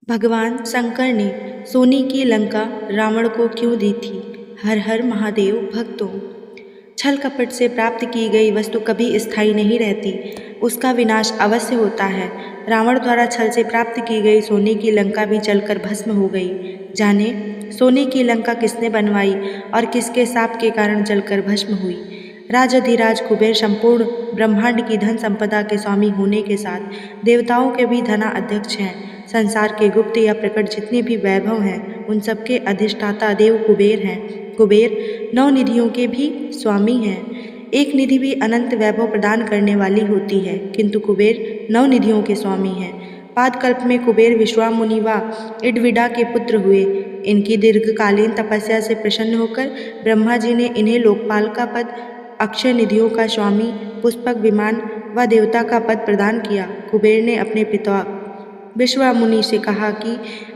भगवान शंकर ने सोने की लंका रावण को क्यों दी थी? हर हर महादेव भक्तों। छल कपट से प्राप्त की गई वस्तु कभी स्थायी नहीं रहती, उसका विनाश अवश्य होता है। रावण द्वारा छल से प्राप्त की गई सोने की लंका भी जलकर भस्म हो गई। जाने सोने की लंका किसने बनवाई और किसके शाप के कारण जलकर भस्म हुई। राजाधिराज कुबेर संपूर्ण ब्रह्मांड की धन संपदा के स्वामी होने के साथ देवताओं के भी धनाध्यक्ष हैं। संसार के गुप्त या प्रकट जितने भी वैभव हैं, उन सबके अधिष्ठाता देव कुबेर हैं। कुबेर 9 निधियों के भी स्वामी हैं। एक निधि भी अनंत वैभव प्रदान करने वाली होती है, किंतु कुबेर 9 निधियों के स्वामी हैं। पादकल्प में कुबेर विश्वामुनि व इडविडा के पुत्र हुए। इनकी दीर्घकालीन तपस्या से प्रसन्न होकर ब्रह्मा जी ने इन्हें लोकपाल का पद, अक्षय निधियों का स्वामी, पुष्पक विमान व देवता का पद प्रदान किया। कुबेर ने अपने पिता विश्वामुनि से कहा कि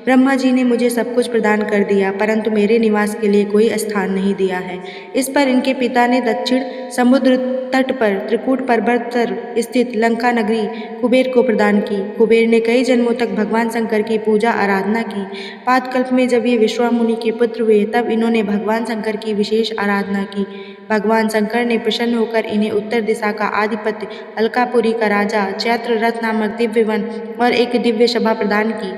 ब्रह्मा जी ने मुझे सब कुछ प्रदान कर दिया, परंतु मेरे निवास के लिए कोई स्थान नहीं दिया है। इस पर इनके पिता ने दक्षिण समुद्र तट पर त्रिकूट पर्वत पर स्थित लंका नगरी कुबेर को प्रदान की। कुबेर ने कई जन्मों तक भगवान शंकर की पूजा आराधना की। पादकल्प में जब ये विश्वामुनि के पुत्र हुए, तब इन्होंने भगवान शंकर की विशेष आराधना की। भगवान शंकर ने प्रसन्न होकर इन्हें उत्तर दिशा का आधिपत्य, अलकापुरी का राजा, चैत्र रथ नामक दिव्य वन और एक दिव्य सभा प्रदान की।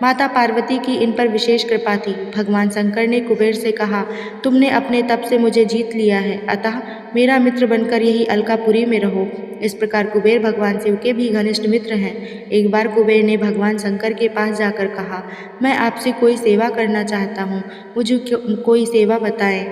माता पार्वती की इन पर विशेष कृपा थी। भगवान शंकर ने कुबेर से कहा, तुमने अपने तप से मुझे जीत लिया है, अतः मेरा मित्र बनकर यही अलकापुरी में रहो। इस प्रकार कुबेर भगवान शिव के भी घनिष्ठ मित्र हैं। एक बार कुबेर ने भगवान शंकर के पास जाकर कहा, मैं आपसे कोई सेवा करना चाहता हूँ, मुझे कोई सेवा बताएं।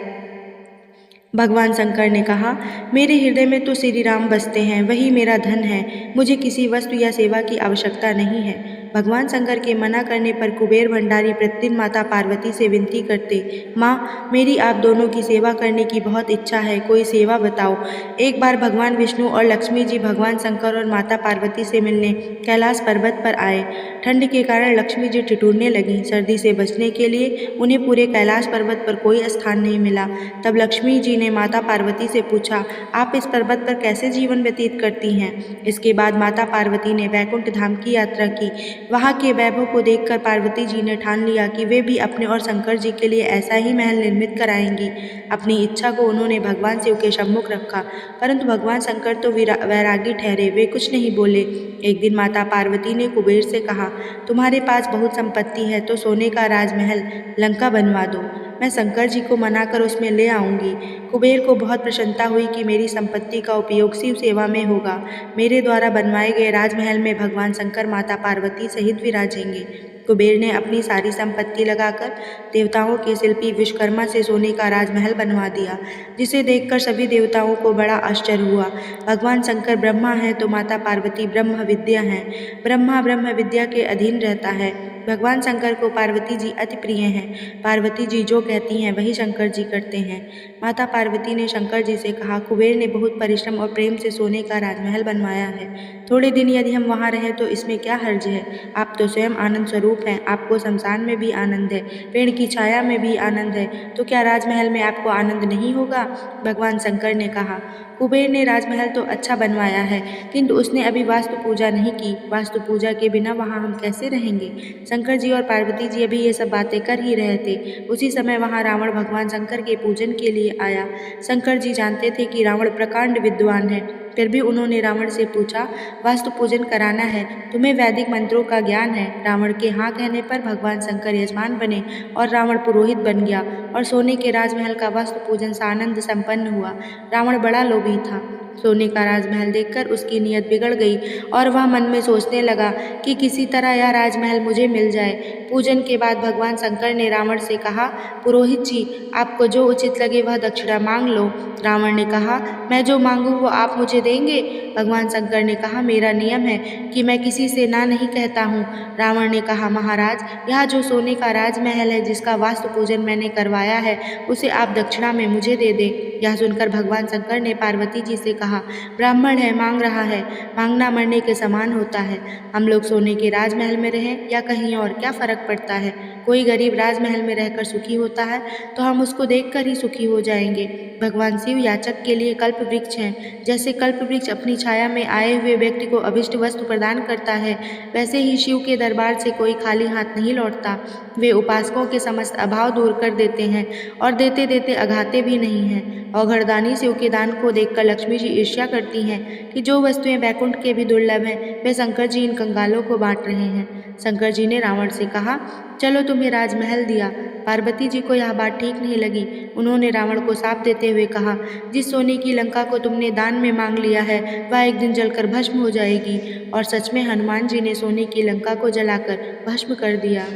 भगवान शंकर ने कहा, मेरे हृदय में तो श्री राम बसते हैं, वही मेरा धन है, मुझे किसी वस्तु या सेवा की आवश्यकता नहीं है। भगवान शंकर के मना करने पर कुबेर भंडारी प्रतिदिन माता पार्वती से विनती करते, माँ मेरी आप दोनों की सेवा करने की बहुत इच्छा है, कोई सेवा बताओ। एक बार भगवान विष्णु और लक्ष्मी जी भगवान शंकर और माता पार्वती से मिलने कैलाश पर्वत पर आए। ठंड के कारण लक्ष्मी जी ठिठुरने लगीं। सर्दी से बचने के लिए उन्हें पूरे कैलाश पर्वत पर कोई स्थान नहीं मिला। तब लक्ष्मी जी ने माता पार्वती से पूछा, आप इस पर्वत पर कैसे जीवन व्यतीत करती हैं। इसके बाद माता पार्वती ने वैकुंठ धाम की यात्रा की। वहाँ के वैभव को देखकर पार्वती जी ने ठान लिया कि वे भी अपने और शंकर जी के लिए ऐसा ही महल निर्मित कराएंगी। अपनी इच्छा को उन्होंने भगवान शिव के सम्मुख रखा, परंतु भगवान शंकर तो वैरागी ठहरे, वे कुछ नहीं बोले। एक दिन माता पार्वती ने कुबेर से कहा, तुम्हारे पास बहुत संपत्ति है, तो सोने का राजमहल लंका बनवा दो, मैं शंकर जी को मनाकर उसमें ले आऊँगी। कुबेर को बहुत प्रसन्नता हुई कि मेरी संपत्ति का उपयोग शिव सेवा में होगा। मेरे द्वारा बनवाए गए राजमहल में भगवान शंकर माता पार्वती सहित विराजेंगे। कुबेर ने अपनी सारी संपत्ति लगाकर देवताओं के शिल्पी विश्वकर्मा से सोने का राजमहल बनवा दिया, जिसे देखकर सभी देवताओं को बड़ा आश्चर्य हुआ। भगवान शंकर ब्रह्मा हैं तो माता पार्वती ब्रह्म विद्या हैं। ब्रह्मा ब्रह्म विद्या के अधीन रहता है। भगवान शंकर को पार्वती जी अति प्रिय हैं। पार्वती जी जो कहती हैं वही शंकर जी करते हैं। माता पार्वती ने शंकर जी से कहा, कुबेर ने बहुत परिश्रम और प्रेम से सोने का राजमहल बनवाया है, थोड़े दिन यदि हम वहाँ रहें तो इसमें क्या हर्ज है। आप तो स्वयं आनंद स्वरूप हैं, आपको शमशान में भी आनंद है, पेड़ की छाया में भी आनंद है, तो क्या राजमहल में आपको आनंद नहीं होगा। भगवान शंकर ने कहा, कुबेर ने राजमहल तो अच्छा बनवाया है, किंतु उसने अभी वास्तु पूजा नहीं की। वास्तु पूजा के बिना वहाँ हम कैसे रहेंगे। शंकर जी और पार्वती जी अभी ये सब बातें कर ही रहे थे। उसी समय वहाँ रावण भगवान शंकर के पूजन के लिए आया। शंकर जी जानते थे कि रावण प्रकांड विद्वान है, फिर भी उन्होंने रावण से पूछा, वास्तु पूजन कराना है, तुम्हें वैदिक मंत्रों का ज्ञान है। रावण के हाँ कहने पर भगवान शंकर यजमान बने और रावण पुरोहित बन गया और सोने के राजमहल का वास्तु पूजन सानंद संपन्न हुआ। रावण बड़ा लोभी था। सोने का राजमहल देखकर उसकी नीयत बिगड़ गई और वह मन में सोचने लगा कि किसी तरह यह राजमहल मुझे मिल जाए। पूजन के बाद भगवान शंकर ने रावण से कहा, पुरोहित जी आपको जो उचित लगे वह दक्षिणा मांग लो। रावण ने कहा, मैं जो मांगूं वो आप मुझे देंगे। भगवान शंकर ने कहा, मेरा नियम है कि मैं किसी से ना नहीं कहता हूँ। रावण ने कहा, महाराज यह जो सोने का राजमहल है जिसका वास्तु पूजन मैंने करवाया है, उसे आप दक्षिणा में मुझे दे दें। यह सुनकर भगवान शंकर ने पार्वती जी से कहा, ब्राह्मण है मांग रहा है, मांगना मरने के समान होता है। हम लोग सोने के राजमहल में रहें या कहीं और क्या फर्क पड़ता है। कोई गरीब राजमहल में रहकर सुखी होता है तो हम उसको देखकर ही सुखी हो जाएंगे। भगवान शिव याचक के लिए कल्प वृक्ष हैं। जैसे कल्प वृक्ष अपनी छाया में आए हुए व्यक्ति को अभिष्ट वस्तु प्रदान करता है, वैसे ही शिव के दरबार से कोई खाली हाथ नहीं लौटता। वे उपासकों के समस्त अभाव दूर कर देते हैं और देते देते अघाते भी नहीं हैं। औघड़दानी शिव के दान को देखकर लक्ष्मी जी ईर्ष्या करती हैं कि जो वस्तुएं वैकुंठ के भी दुर्लभ हैं, वे शंकर जी इन कंगालों को बांट रहे हैं। शंकर जी ने रावण से कहा, चलो तुम्हें राजमहल दिया। पार्वती जी को यह बात ठीक नहीं लगी। उन्होंने रावण को शाप देते हुए कहा, जिस सोने की लंका को तुमने दान में मांग लिया है वह एक दिन जलकर भस्म हो जाएगी। और सच में हनुमान जी ने सोने की लंका को जलाकर भस्म कर दिया।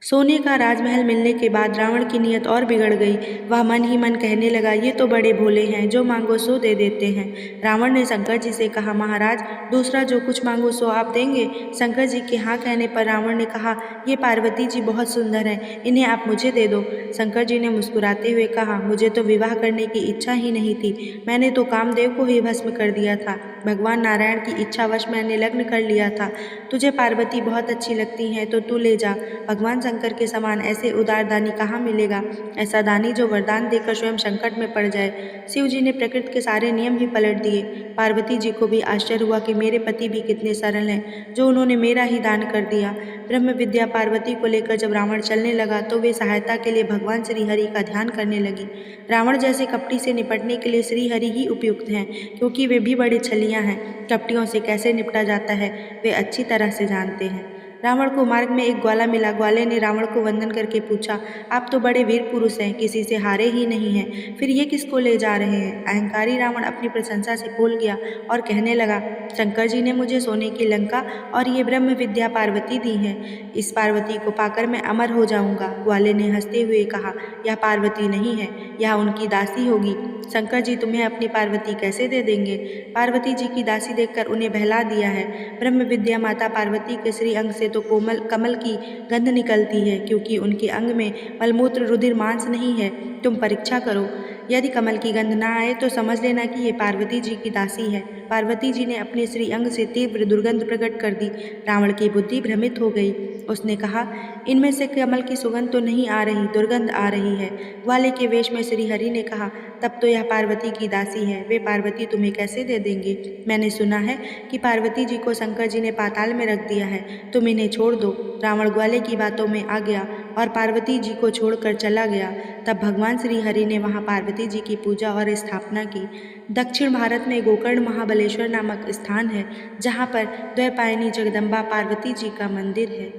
सोने का राजमहल मिलने के बाद रावण की नीयत और बिगड़ गई। वह मन ही मन कहने लगा, ये तो बड़े भोले हैं, जो मांगो सो दे देते हैं। रावण ने शंकर जी से कहा, महाराज दूसरा जो कुछ मांगो सो आप देंगे। शंकर जी के हाँ कहने पर रावण ने कहा, ये पार्वती जी बहुत सुंदर हैं, इन्हें आप मुझे दे दो। शंकर जी ने मुस्कुराते हुए कहा, मुझे तो विवाह करने की इच्छा ही नहीं थी, मैंने तो कामदेव को ही भस्म कर दिया था। भगवान नारायण की इच्छावश मैंने लग्न कर लिया था। तुझे पार्वती बहुत अच्छी लगती हैं तो तू ले जा। भगवान शंकर के समान ऐसे उदार दानी कहाँ मिलेगा, ऐसा दानी जो वरदान देकर स्वयं संकट में पड़ जाए। शिव जी ने प्रकृति के सारे नियम ही पलट दिए। पार्वती जी को भी आश्चर्य हुआ कि मेरे पति भी कितने सरल हैं, जो उन्होंने मेरा ही दान कर दिया। ब्रह्म विद्या पार्वती को लेकर जब रावण चलने लगा तो वे सहायता के लिए भगवान श्री हरि का ध्यान करने लगी। रावण जैसे कपटी से निपटने के लिए श्री हरि ही उपयुक्त हैं, क्योंकि वे भी बड़े छलियां हैं। कपटियों से कैसे निपटा जाता है वे अच्छी तरह से जानते हैं। रावण को मार्ग में एक ग्वाला मिला। ग्वाले ने रावण को वंदन करके पूछा, आप तो बड़े वीर पुरुष हैं, किसी से हारे ही नहीं हैं, फिर ये किसको ले जा रहे हैं। अहंकारी रावण अपनी प्रशंसा से भूल गया और कहने लगा, शंकर जी ने मुझे सोने की लंका और ये ब्रह्म विद्या पार्वती दी है। इस पार्वती को पाकर मैं अमर हो जाऊंगा। ग्वाले ने हंसते हुए कहा, यह पार्वती नहीं है, यह उनकी दासी होगी। शंकर जी तुम्हें अपनी पार्वती कैसे दे देंगे। पार्वती जी की दासी देखकर उन्हें बहला दिया है। ब्रह्म विद्या माता पार्वती के श्री अंग से तो कोमल कमल की गंध निकलती है, क्योंकि उनके अंग में मलमूत्र रुधिर मांस नहीं है। तुम परीक्षा करो, यदि कमल की गंध ना आए तो समझ लेना कि ये पार्वती जी की दासी है। पार्वती जी ने अपने श्री अंग से तीव्र दुर्गंध प्रकट कर दी। रावण की बुद्धि भ्रमित हो गई। उसने कहा, इनमें से कमल की सुगंध तो नहीं आ रही, दुर्गंध आ रही है। ग्वाले के वेश में श्री हरि ने कहा, तब तो यह पार्वती की दासी है, वे पार्वती तुम्हें कैसे दे देंगे। मैंने सुना है कि पार्वती जी को शंकर जी ने पाताल में रख दिया है, तुम इन्हें छोड़ दो। रावण ग्वाले की बातों में आ गया और पार्वती जी को छोड़कर चला गया। तब भगवान श्री हरि ने वहाँ पार्वती जी की पूजा और स्थापना की। दक्षिण भारत में गोकर्ण महाबलेश्वर नामक स्थान है, जहाँ पर द्वैपायनी जगदम्बा पार्वती जी का मंदिर है।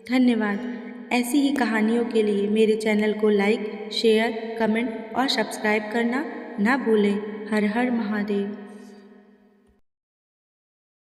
धन्यवाद। ऐसी ही कहानियों के लिए मेरे चैनल को लाइक, शेयर, कमेंट और सब्सक्राइब करना ना भूलें। हर हर महादेव।